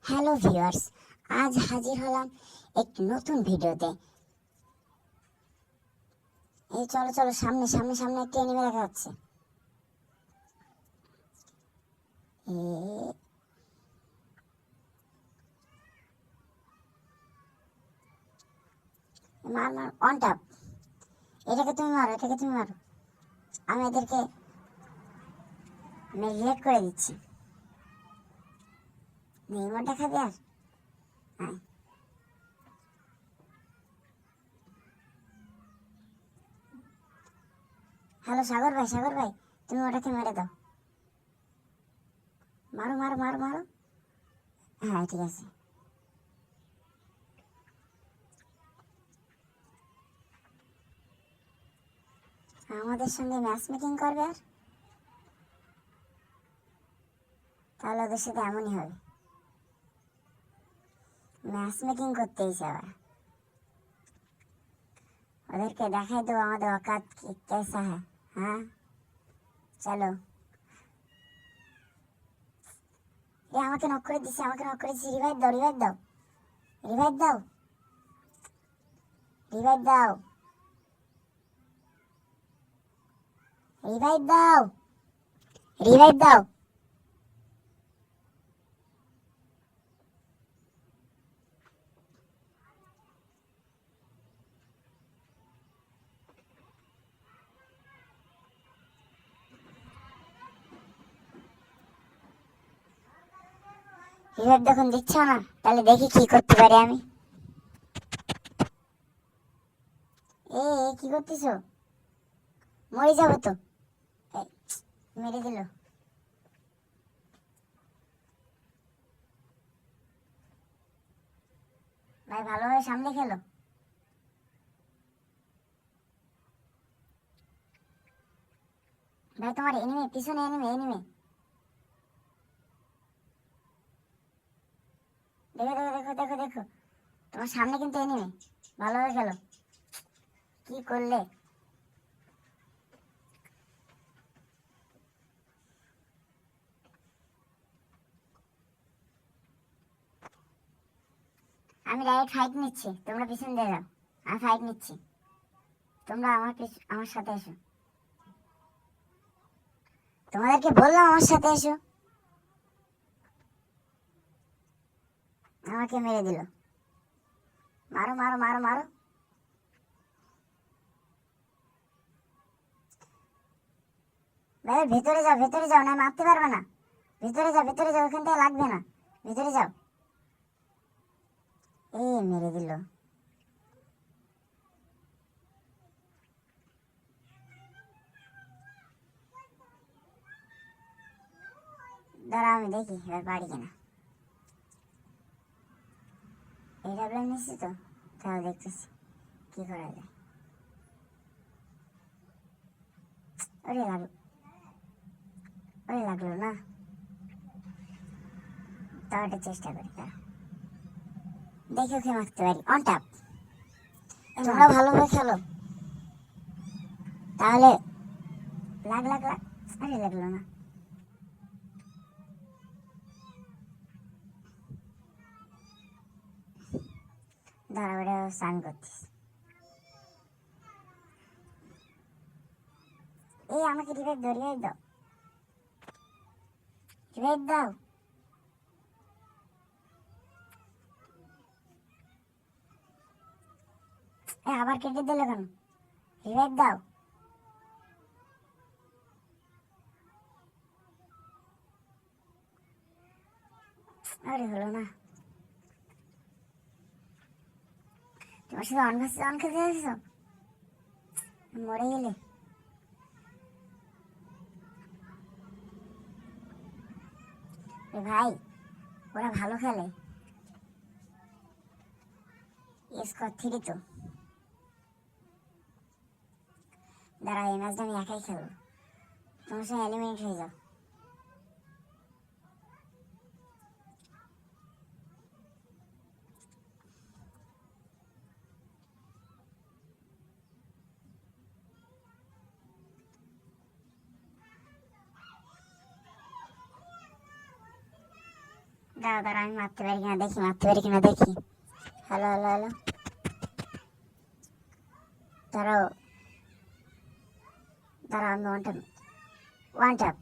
Hello viewers, আজ হাজির হলাম একটি নতুন ভিডিওতে। এই চলো চলো, সামনে সামনে সামনে একটি অ্যানিমে দেখা যাচ্ছে। মার মার, অন টপ। এটাকে তুমি মারো, এটাকে তুমি মারো। আমি এদেরকে রিলেট করে দিচ্ছি। ইমোট দেখাবে আর? হ্যাঁ, হ্যালো সাগর ভাই, সাগর ভাই, তুমি ওটাকে মেরে দাও। মারো মারো মারো মারো। হ্যাঁ ঠিক আছে। আমাদের সঙ্গে ম্যাচ মেকিং করবে আর? তাহলে ওদের সাথে এমনই হবে, ম্যাচ মেকিং করতে এসে আবার। ওদেরকে দেখাই দেবো আমাদের औकात कैसा है। হ্যাঁ চলো। আমাকে নক করে দিচ্ছে, আমাকে নক করে দিচ্ছে। রিভাইভ দাও, রিভাইভ দাও, রিভাইভ দাও, রিভাইভ দাও, রিভাইভ দাও, রিভাইভ দাও। রিভাইভ যখন দিচ্ছ না, তাহলে দেখি কি করতে পারি আমি। এ কি করতেছো? মরে যাবো তো। মেরে দিল। ভাই ভালোভাবে সামনে খেলো। ভাই তোমার এনিমে পিছনে, এনিমে এনিমে। দেখো দেখো দেখো দেখো দেখো, তোমার সামনে কিন্তু এনিমে। ভালোভাবে খেলো। কি করলে? আমি ডাইরেক্ট ফাইট নিচ্ছি, তোমরা পিছন দিয়ে যাও। আমি ফাইট নিচ্ছি, তোমরা আমার সাথে এসো। তোমাদেরকে বললাম আমার সাথে এসো। আমাকে মেরে দিল। মারো মারো মারো মারো। ভাই ভেতরে যাও, ভেতরে যাও, না মারতে পারবে না। ভেতরে যাও, ভেতরে যাও, ওখান থেকে লাগবে না। ভেতরে যাও। মেরে দিল। দাঁড়া, আমি দেখি এবার পারি কিনা। এই ডাবলাম নিচ্ছি তো, তাহলে দেখতেছি কি করা যায়। ওরে লাগলো, ওরে লাগলো না। তাও একটা চেষ্টা করি, তারা দেখি ওকে মারতে পারি। On top. তোমরা ভালোভাবে খেলো, তাহলে লাগ লাগ লাগ। আরে লাগলো না। দাঁড়া, ওটা স্নান করতিস। আমাকে রিভাইভ দাও, রিভাইভ দাও, রিভাইভ দাও। আবার কেটে দিলে কেন? রিভাইভ দাও। আরে হলো না। তোমার সাথে অন ভার্সেস অন খেলতে যাচ্ছ, মরে গেলে। ভাই ওরা ভালো খেলে, স্কোর 3 তো। দাঁড়া, এই ম্যাচটা আমি একাই খেলবো, তোমার সঙ্গে এলিমিনেট হয়ে যাও। দাঁড়া দাঁড়া, আমি মারতে পারি কিনা দেখি, মারতে পারি কিনা দেখি। হ্যালো হ্যালো হ্যালো, দাঁড়াও দাঁড়াও, আমি ওয়ান ট্যাপ।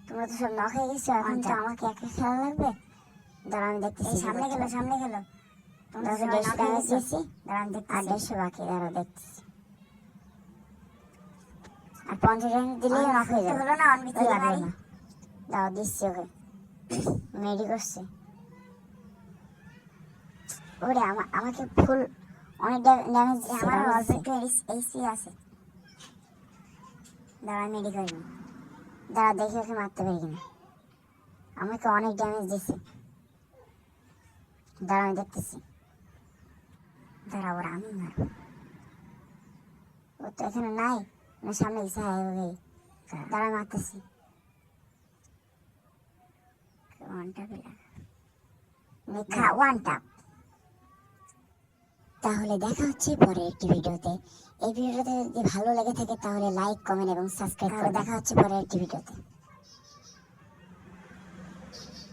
তোমরা তো সব নক হয়ে গেছো, এখন তো আমাকে একা খেলা লাগবে। দাঁড়া আমি দেখতেছি। সামনে গেলো সামনে গেলো, তোমরা 150 ড্যামেজ দিয়েছি। দাঁড়া আমি দেখতেছি, আর 150 বাকি। দাঁড়া দেখতেছি, আর 50 ড্যামেজ দিলেই নক হয়ে যাবে। হলো না, অনবিতে লাগলো না। দাও দিচ্ছি ওকে, মেডি করছে। ওরে আমাকে ফুল অনেক ড্যামেজ দিচ্ছে। আমার অল্প একটু এইচপি আছে। দাঁড়া মেডি করিনি। দাঁড়া দেখি ওকে মারতে পারি কিনা। আমাকে অনেক ড্যামেজ দিচ্ছে। দাঁড়া আমি দেখতেছি। দাঁড়া ওরা আমি মারবো। ও তো এখানে নাই, না সামনে গেছে। হ্যাঁ ওকে দাঁড়া মারতেছি। ওয়ান ট্যাপ লেখা, ওয়ান ট্যাপ। তাহলে দেখা হচ্ছে পরের একটি ভিডিওতে। এই ভিডিওতে যদি ভালো লেগে থাকে তাহলে লাইক, কমেন্ট এবং সাবস্ক্রাইব করে। দেখা হচ্ছে পরের একটি ভিডিওতে।